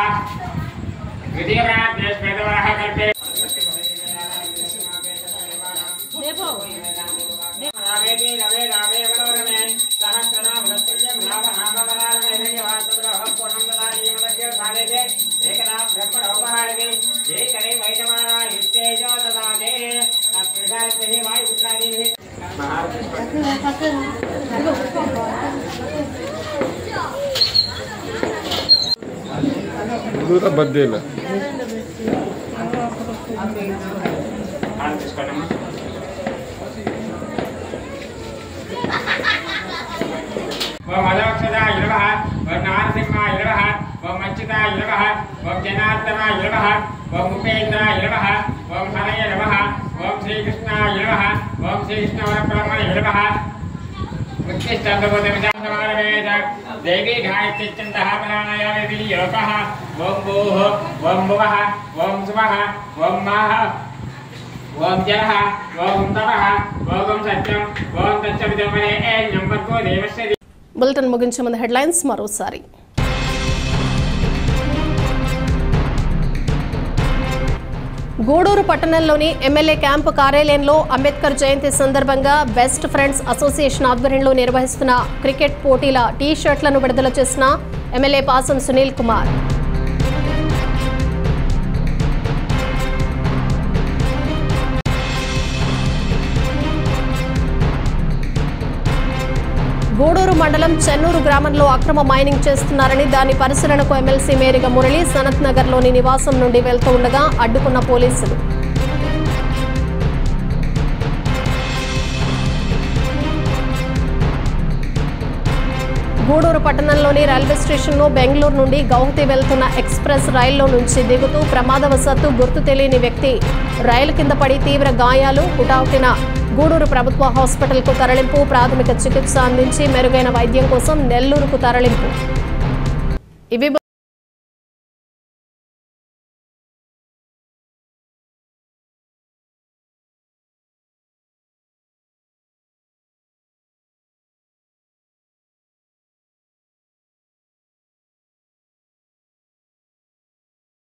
ద్వితీయరాజ్ఞే శ్వేతవరః కల్పే రామే రమే రామే మనోరమే సహస్రనామ సత్యం నామ నామవరామే ధన్యవాదః పూర్ణం దదామి మధ్య సాలేదే ఏకనామ బ్రహ్మణ ఉపహారమే ఏకరే వైతమానా యుక్తేజో దదామే అస్మిదాస్మి వాయు పుత్రాది దూర బద్దేల ఓం అదోక్షదాయ నమః ఓం నారసింహాయ నమః ఓం అచ్యుతాయ నమః ఓం జనార్దనాయ నమః ఓం ఉపేంద్రాయ నమః ఓం హరయ నమః ఓం శ్రీకృష్ణాయ నమః ఓం శ్రీకృష్ణవరబ్రహ్మణే నమః ఉత్తిష్టంతబోధమిదాసమారవేద దేవీ గాయత్రిచ్చందః ప్రాణాయామే వినియోగః ఓం భూః ఓం భువః ఓం సువః ఓం మాః ఓం జలః ఓం తపః ఓం సత్యం ఓం తచ్చవిదమనే నంబర్కో దేవశ్రీ. బులెటిన్ ముగించే ముందు హెడ్లైన్స్ మరోసారి. గూడూరు పట్టణంలోని ఎమ్మెల్యే క్యాంపు కార్యాలయంలో అంబేద్కర్ జయంతి సందర్భంగా బెస్ట్ ఫ్రెండ్స్ అసోసియేషన్ ఆధ్వర్యంలో నిర్వహిస్తున్న క్రికెట్ పోటీల టీ షర్ట్లను విడుదల చేసిన ఎమ్మెల్యే పాసం సునీల్ కుమార్. గూడూరు మండలం చెన్నూరు గ్రామంలో అక్రమ మైనింగ్ చేస్తున్నారని దాని పరిశీలనకు ఎమ్మెల్సీ మేరిగ మురళి సనత్ నగర్లోని నివాసం నుండి వెళ్తూ ఉండగా అడ్డుకున్న పోలీసులు. గూడూరు పట్టణంలోని రైల్వే స్టేషన్లో బెంగళూరు నుండి గౌహతి వెళ్తున్న ఎక్స్ప్రెస్ రైల్లో నుంచి దిగుతూ ప్రమాదవశాత్తు గుర్తు తెలియని వ్యక్తి రైలు కింద పడి తీవ్ర గాయాలు. హుటాహుటిన గూడూరు ప్రభుత్వ హాస్పిటల్కు తరలింపు. ప్రాథమిక చికిత్స అందించి మెరుగైన వైద్యం కోసం నెల్లూరుకు తరలింపు. ఇవి